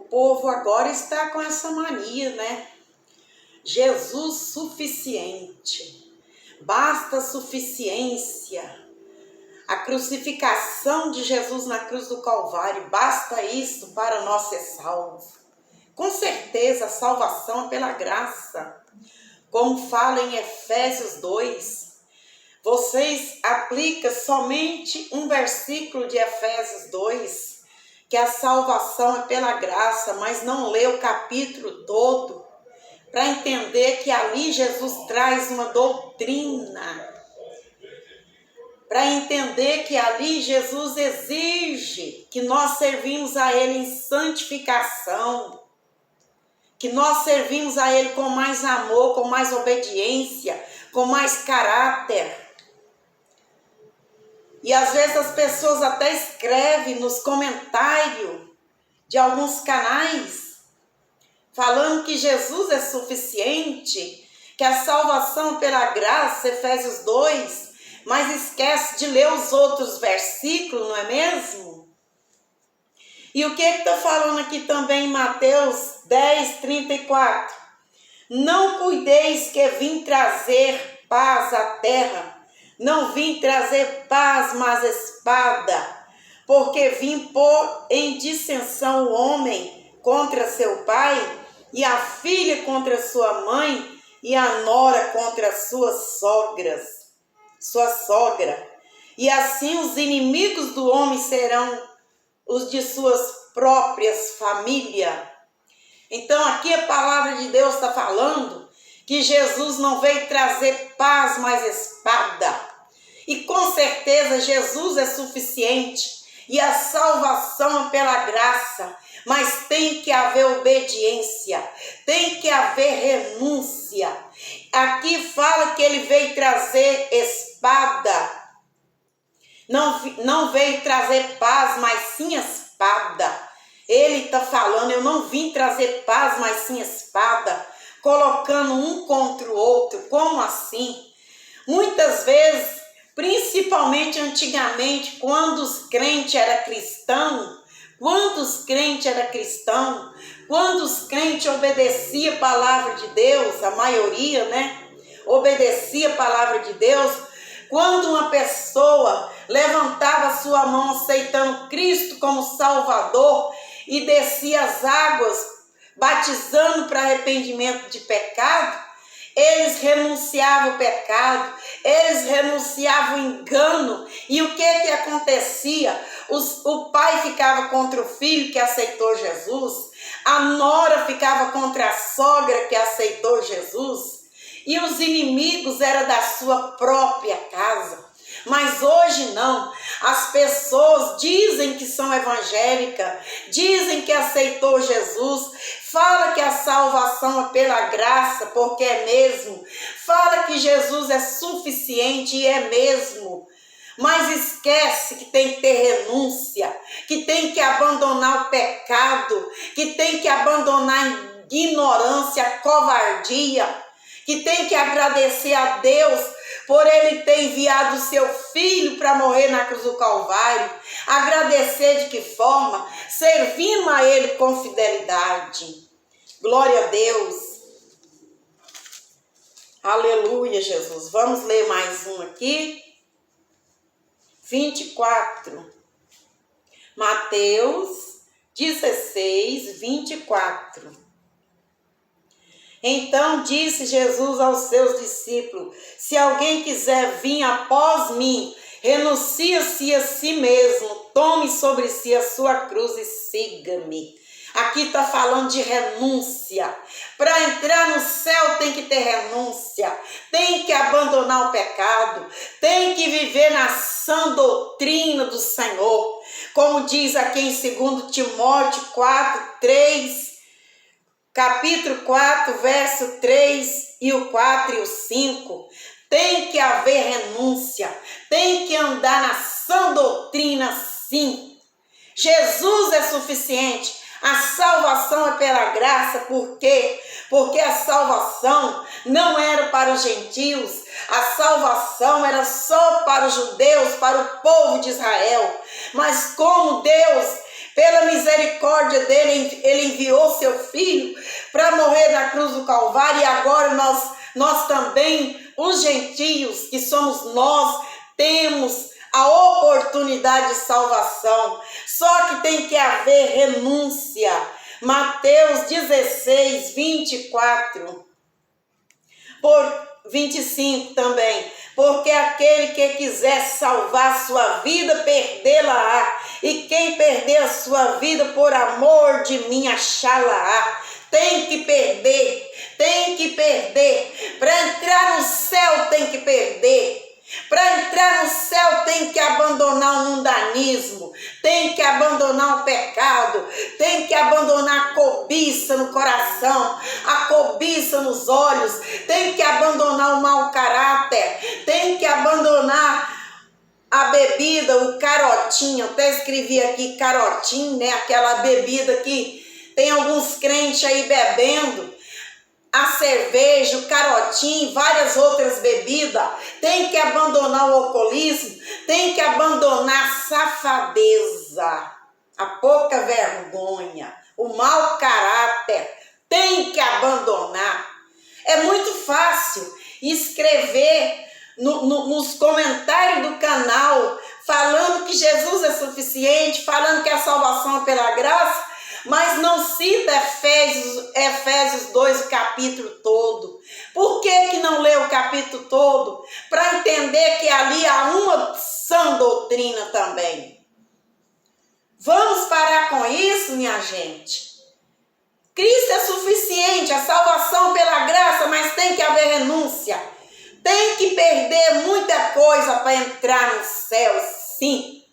povo agora está com essa mania, né? Jesus suficiente. Basta suficiência. A crucificação de Jesus na cruz do Calvário, basta isso para nós ser salvos. Com certeza a salvação é pela graça. Como fala em Efésios 2, vocês aplicam somente um versículo de Efésios 2, que a salvação é pela graça, mas não lê o capítulo todo, para entender que ali Jesus traz uma doutrina, para entender que ali Jesus exige que nós servimos a Ele em santificação, que nós servimos a Ele com mais amor, com mais obediência, com mais caráter. E às vezes as pessoas até escrevem nos comentários de alguns canais, falando que Jesus é suficiente, que a salvação pela graça, Efésios 2, mas esquece de ler os outros versículos, não é mesmo? E o que está falando aqui também em Mateus 10, 34? Não cuideis que vim trazer paz à terra, não vim trazer paz, mas espada, porque vim pôr em dissensão o homem contra seu pai, e a filha contra sua mãe, e a nora contra sua sogra. E assim os inimigos do homem serão os de suas próprias famílias. Então aqui a palavra de Deus está falando que Jesus não veio trazer paz, mas espada. E com certeza Jesus é suficiente. E a salvação é pela graça. Mas tem que haver obediência. Tem que haver renúncia. Aqui fala que ele veio trazer espada. Não veio trazer paz, mas sim espada. Ele está falando, eu não vim trazer paz, mas sim espada, colocando um contra o outro. Como assim? Muitas vezes, principalmente antigamente, quando os crentes eram cristãos, quando os crentes obedeciam a palavra de Deus, a maioria, né? Obedecia a palavra de Deus. Quando uma pessoa levantava sua mão aceitando Cristo como Salvador e descia as águas, batizando para arrependimento de pecado, eles renunciavam ao pecado, eles renunciavam ao engano. E o que acontecia? O pai ficava contra o filho que aceitou Jesus, a nora ficava contra a sogra que aceitou Jesus, e os inimigos eram da sua própria casa. Mas hoje não, as pessoas dizem que são evangélicas, dizem que aceitou Jesus, fala que a salvação é pela graça, porque é mesmo, fala que Jesus é suficiente e é mesmo, mas esquece que tem que ter renúncia, que tem que abandonar o pecado, que tem que abandonar a ignorância, a covardia, que tem que agradecer a Deus por Ele ter enviado o seu Filho para morrer na cruz do Calvário. Agradecer de que forma? Servindo a Ele com fidelidade. Glória a Deus. Aleluia, Jesus. Vamos ler mais um aqui. 24. Mateus 16, 24. Então disse Jesus aos seus discípulos: se alguém quiser vir após mim, renuncie-se a si mesmo, tome sobre si a sua cruz e siga-me. Aqui está falando de renúncia. Para entrar no céu tem que ter renúncia, tem que abandonar o pecado, tem que viver na sã doutrina do Senhor. Como diz aqui em 2 Timóteo 4, 3, capítulo 4, verso 3 e o 4 e o 5, tem que haver renúncia, tem que andar na sã doutrina, sim. Jesus é suficiente, a salvação é pela graça, por quê? Porque a salvação não era para os gentios, a salvação era só para os judeus, para o povo de Israel. Mas como Deus Pela misericórdia dele, ele enviou seu filho para morrer na cruz do Calvário, e agora nós também, os gentios, que somos nós, temos a oportunidade de salvação. Só que tem que haver renúncia. Mateus 16, 24. Por 25 também. Porque aquele que quiser salvar sua vida, perdê-la-á. E quem perder a sua vida por amor de mim, achá-la-á. Tem que perder. Tem que perder. Para entrar no céu tem que perder. Para entrar no céu tem que abandonar o mundanismo, tem que abandonar o pecado, tem que abandonar a cobiça no coração, a cobiça nos olhos, tem que abandonar o mau caráter, tem que abandonar a bebida, o carotinho. Eu até escrevi aqui carotinho, né? Aquela bebida que tem alguns crentes aí bebendo. A cerveja, o carotinho, várias outras bebidas. Tem que abandonar o alcoolismo, tem que abandonar a safadeza, a pouca vergonha, o mau caráter. Tem que abandonar. É muito fácil escrever nos comentários do canal, falando que Jesus é suficiente, falando que a salvação é pela graça, mas não cita Efésios 2, o capítulo todo. Por que não lê o capítulo todo? Para entender que ali há uma sã doutrina também. Vamos parar com isso, minha gente. Cristo é suficiente, a salvação pela graça, mas tem que haver renúncia. Tem que perder muita coisa para entrar no céu, sim.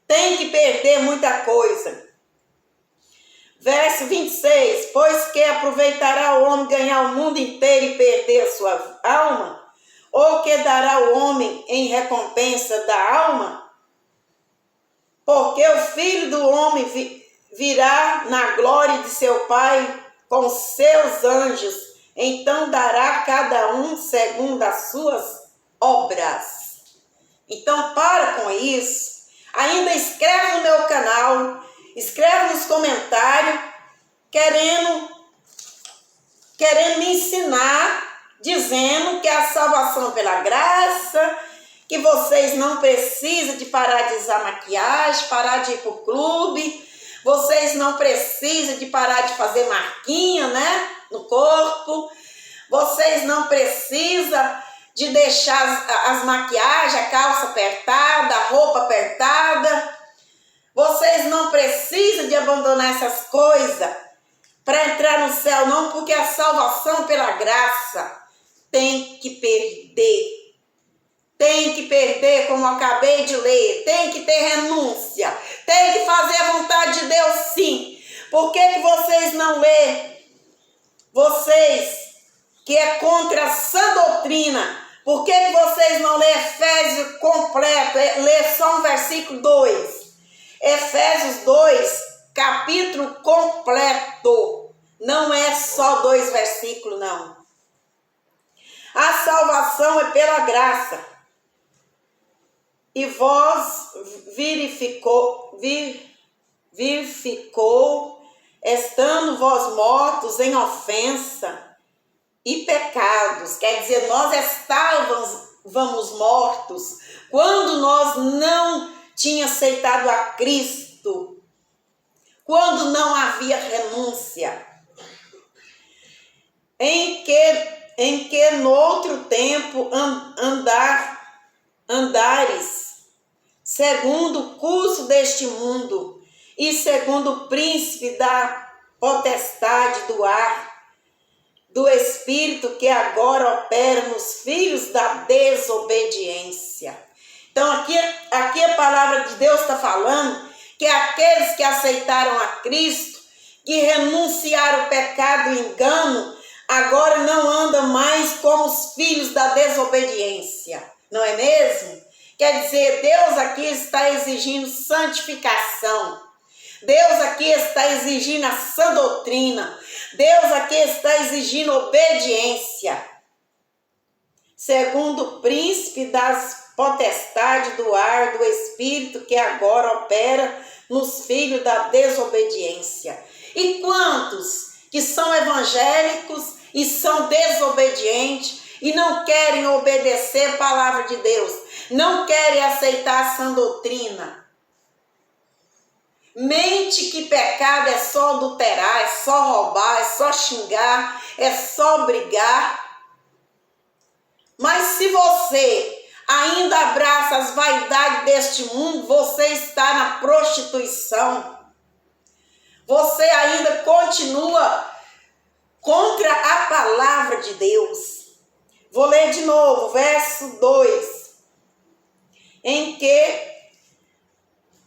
Tem que perder muita coisa. Verso 26, pois que aproveitará o homem ganhar o mundo inteiro e perder a sua alma? Ou que dará o homem em recompensa da alma? Porque o Filho do Homem virá na glória de seu Pai com seus anjos, então dará a cada um segundo as suas obras. Então para com isso, ainda escreve no meu canal, escreve nos comentários, querendo me ensinar, dizendo que a salvação pela graça, que vocês não precisam de parar de usar maquiagem, parar de ir para o clube, vocês não precisam de parar de fazer marquinha, né, no corpo, vocês não precisam de deixar as maquiagens, a calça apertada, a roupa apertada. Vocês não precisam de abandonar essas coisas para entrar no céu, não, porque a salvação pela graça tem que perder. Tem que perder, como eu acabei de ler. Tem que ter renúncia. Tem que fazer a vontade de Deus, sim. Por que vocês não lêem? Vocês que é contra a sã doutrina, por que vocês não lêem Efésios completo? Lê só um versículo 2. Efésios 2, capítulo completo. Não é só 2 versículos, não. A salvação é pela graça. E vós verificou, estando vós mortos em ofensa e pecados. Quer dizer, nós estávamos mortos quando nós não tínhamos aceitado a Cristo, quando não havia renúncia, em que no outro tempo andares segundo o curso deste mundo e segundo o príncipe da potestade do ar, do espírito que agora opera nos filhos da desobediência. Então aqui a palavra de Deus está falando que aqueles que aceitaram a Cristo, que renunciaram ao pecado e engano, agora não andam mais como os filhos da desobediência, não é mesmo? Quer dizer, Deus aqui está exigindo santificação. Deus aqui está exigindo a sã doutrina. Deus aqui está exigindo obediência. Segundo o príncipe das potestades do ar, do espírito que agora opera nos filhos da desobediência. E quantos que são evangélicos e são desobedientes e não querem obedecer a palavra de Deus, não querem aceitar a sã doutrina? Mente que pecado é só adulterar, é só roubar, é só xingar, é só brigar. Mas se você ainda abraça as vaidades deste mundo, você está na prostituição. Você ainda continua contra a palavra de Deus. Vou ler de novo, verso 2. Em que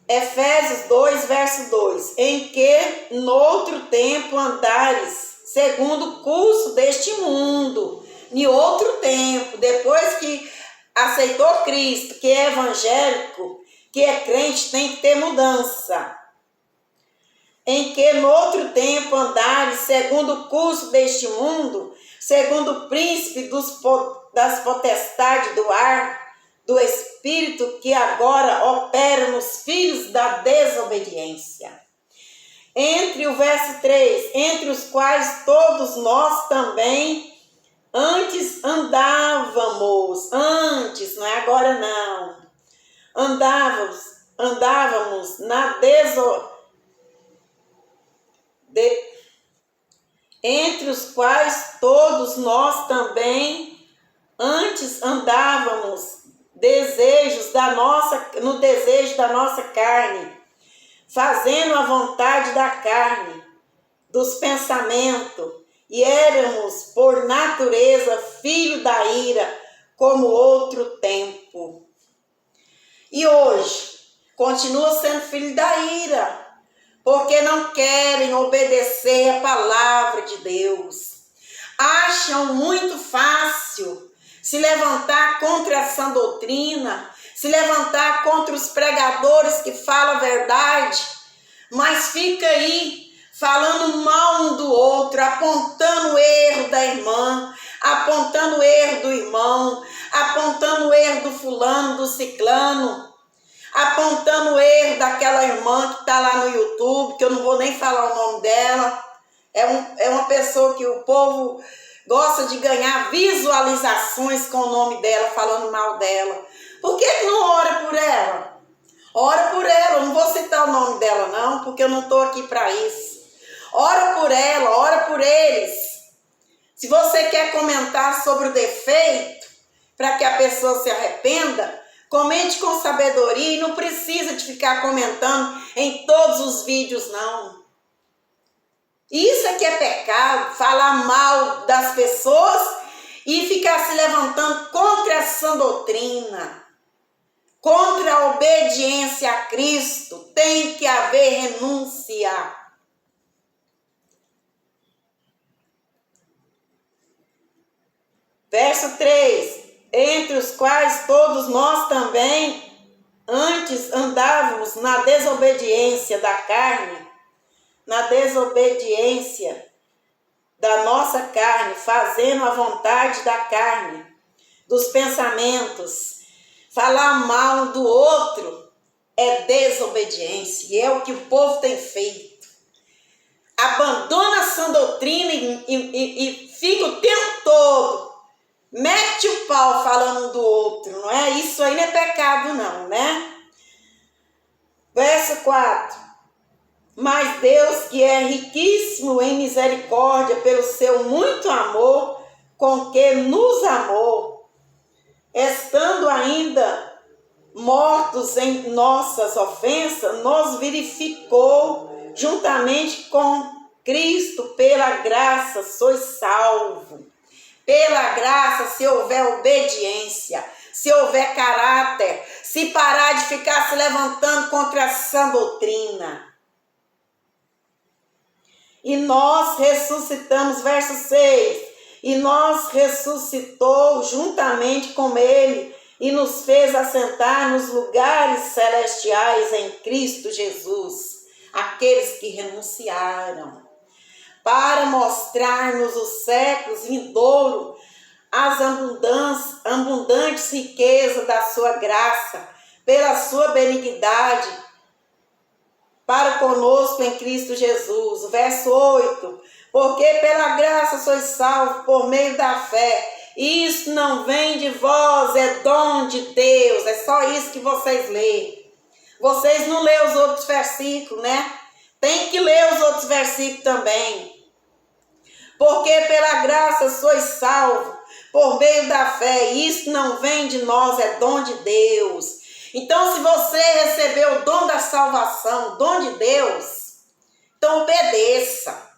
Efésios 2, verso 2. Em que noutro tempo andares, segundo o curso deste mundo. Em outro tempo, depois que aceitou Cristo, que é evangélico, que é crente, tem que ter mudança. Em que noutro tempo andares, segundo o curso deste mundo, segundo o príncipe das potestades do ar, do Espírito que agora opera nos filhos da desobediência. Entre o verso 3, entre os quais todos nós também antes andávamos, antes, não é agora não, andávamos na entre os quais todos nós também antes andávamos no desejo da nossa carne, fazendo a vontade da carne, dos pensamentos, e éramos por natureza filho da ira, como outro tempo. E hoje continua sendo filho da ira, porque não querem obedecer a palavra de Deus. Acham muito fácil se levantar contra a sã doutrina, se levantar contra os pregadores que falam a verdade, mas fica aí falando mal um do outro, apontando o erro da irmã, apontando o erro do irmão, apontando o erro do fulano, do ciclano, apontando o erro daquela irmã que está lá no YouTube, que eu não vou nem falar o nome dela. É uma pessoa que o povo gosta de ganhar visualizações com o nome dela, falando mal dela. Por que não ora por ela? Ora por ela, eu não vou citar o nome dela não, porque eu não estou aqui para isso. Ora por ela, ora por eles. Se você quer comentar sobre o defeito, para que a pessoa se arrependa, comente com sabedoria e não precisa de ficar comentando em todos os vídeos não. Isso é que é pecado, falar mal das pessoas e ficar se levantando contra a sã doutrina, contra a obediência a Cristo. Tem que haver renúncia. Verso 3. Entre os quais todos nós também antes andávamos na desobediência da carne, na desobediência da nossa carne, fazendo a vontade da carne, dos pensamentos. Falar mal do outro é desobediência, e é o que o povo tem feito. Abandona a sã doutrina e fica o tempo todo, mete o pau falando um do outro, não é? Isso aí não é pecado não, né? Verso 4. Mas Deus, que é riquíssimo em misericórdia, pelo seu muito amor com que nos amou, estando ainda mortos em nossas ofensas, nos vivificou juntamente com Cristo. Pela graça sois salvos. Pela graça, se houver obediência, se houver caráter, se parar de ficar se levantando contra a sã doutrina. E nós ressuscitamos, verso 6, e nós ressuscitou juntamente com ele e nos fez assentar nos lugares celestiais em Cristo Jesus, aqueles que renunciaram, para mostrar-nos os séculos vindouros as abundantes riquezas da sua graça, pela sua benignidade, para conosco em Cristo Jesus. Verso 8. Porque pela graça sois salvos por meio da fé. Isso não vem de vós, é dom de Deus. É só isso que vocês lêem. Vocês não lêem os outros versículos, né? Tem que ler os outros versículos também. Porque pela graça sois salvos por meio da fé. Isso não vem de nós, é dom de Deus. Então, se você recebeu o dom da salvação, o dom de Deus, então obedeça.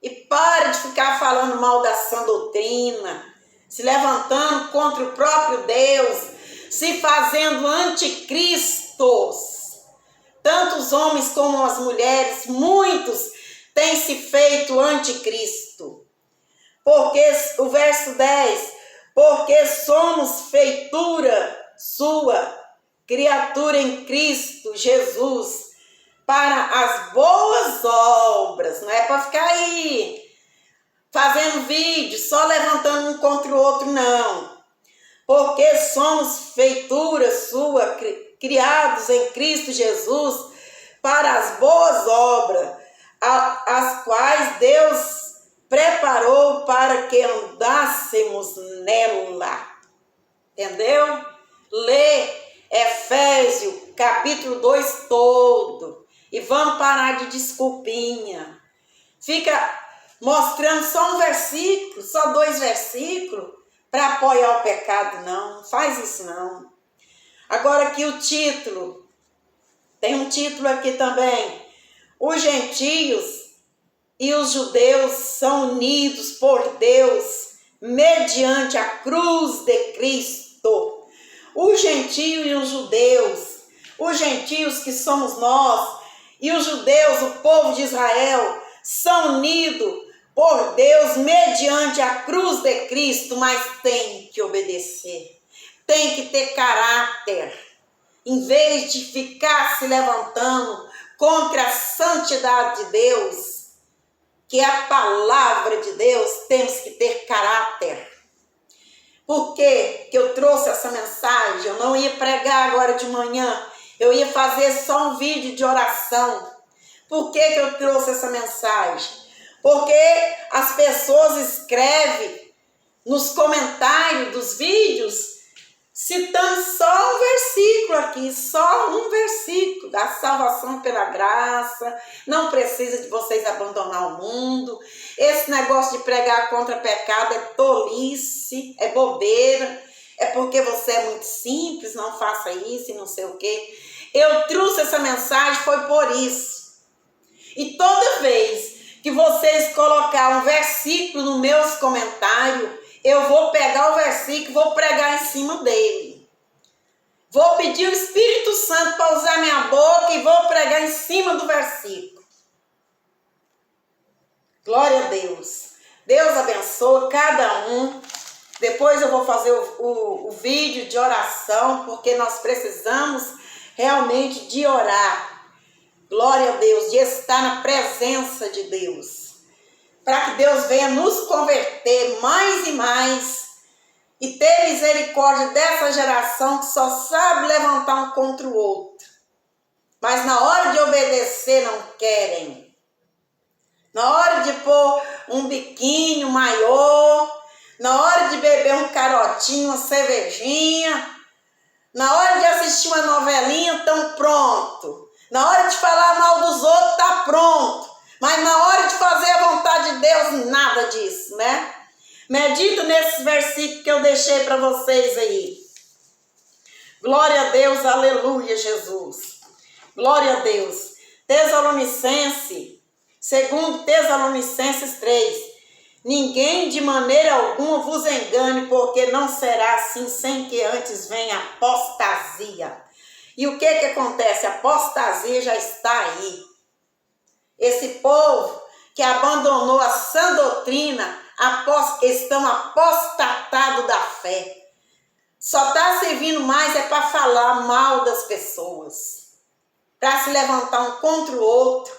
E pare de ficar falando mal da sã doutrina, se levantando contra o próprio Deus, se fazendo anticristos. Tanto os homens como as mulheres, muitos têm se feito anticristo. Porque, o verso 10, porque somos feitura sua, criatura em Cristo Jesus, para as boas obras. Não é para ficar aí fazendo vídeo, só levantando um contra o outro, não. Porque somos feitura sua, criados em Cristo Jesus, para as boas obras, as quais Deus preparou para que andássemos nela. Entendeu? Lê Efésios capítulo 2 todo. E vamos parar de desculpinha. Fica mostrando só um versículo, só 2 versículos, para apoiar o pecado. Não faz isso não. Agora aqui o título. Tem um título aqui também. Os gentios e os judeus são unidos por Deus mediante a cruz de Cristo. Os gentios e os gentios que somos nós, e os judeus, o povo de Israel, são unidos por Deus mediante a cruz de Cristo, mas tem que obedecer, tem que ter caráter, em vez de ficar se levantando contra a santidade de Deus, que é a palavra de Deus, temos que ter caráter. Por que eu trouxe essa mensagem? Eu não ia pregar agora de manhã, eu ia fazer só um vídeo de oração. Por que eu trouxe essa mensagem? Porque as pessoas escrevem nos comentários dos vídeos, citando só um versículo aqui, só um versículo da salvação pela graça, não precisa de vocês abandonar o mundo. Esse negócio de pregar contra pecado é tolice, é bobeira, é porque você é muito simples, não faça isso e não sei o quê. Eu trouxe essa mensagem, foi por isso. E toda vez que vocês colocar um versículo nos meus comentários, eu vou pegar o versículo e vou pregar em cima dele. Vou pedir o Espírito Santo para usar minha boca e vou pregar em cima do versículo. Glória a Deus. Deus abençoe cada um. Depois eu vou fazer o vídeo de oração, porque nós precisamos realmente de orar. Glória a Deus, de estar na presença de Deus. Para que Deus venha nos converter mais e mais e ter misericórdia dessa geração que só sabe levantar um contra o outro. Mas na hora de obedecer não querem. Na hora de pôr um biquíni, um maiô, na hora de beber um carotinho, uma cervejinha, na hora de assistir uma novelinha, estão pronto. Na hora de falar mal dos outros, está pronto. Mas na hora de fazer a vontade de Deus, nada disso, né? Medita nesses versículos que eu deixei para vocês aí. Glória a Deus, aleluia, Jesus. Glória a Deus. Segundo Tessalonicenses 3. Ninguém de maneira alguma vos engane, porque não será assim sem que antes venha apostasia. E o que acontece? A apostasia já está aí. Esse povo que abandonou a sã doutrina, estão apostatados da fé. Só está servindo mais para falar mal das pessoas. Para se levantar um contra o outro.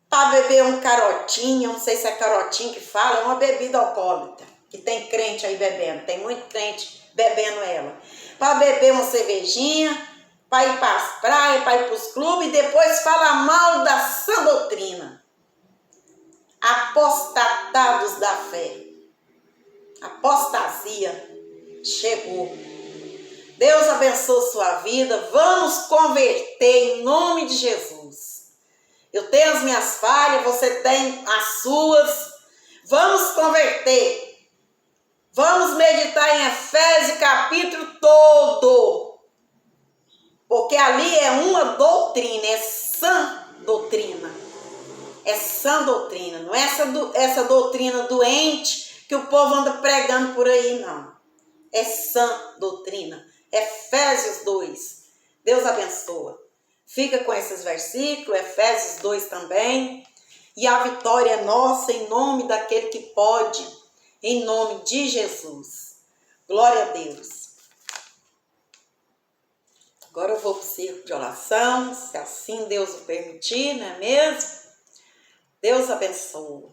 Para beber um carotinho, não sei se é carotinho que fala, é uma bebida alcoólica. Que tem crente aí bebendo, tem muito crente bebendo ela. Para beber uma cervejinha, para ir para as praias, para ir para os clubes, e depois fala mal da sã doutrina. Apostatados da fé. Apostasia chegou. Deus abençoe sua vida. Vamos converter em nome de Jesus. Eu tenho as minhas falhas, você tem as suas. Vamos converter. Vamos meditar em Efésios capítulo todo. Porque ali é uma doutrina, é sã doutrina. É sã doutrina, não é essa doutrina doente que o povo anda pregando por aí, não. É sã doutrina. Efésios 2. Deus abençoa. Fica com esses versículos, Efésios 2 também. E a vitória é nossa em nome daquele que pode, em nome de Jesus. Glória a Deus. Agora eu vou para o círculo de oração, se assim Deus o permitir, não é mesmo? Deus abençoa.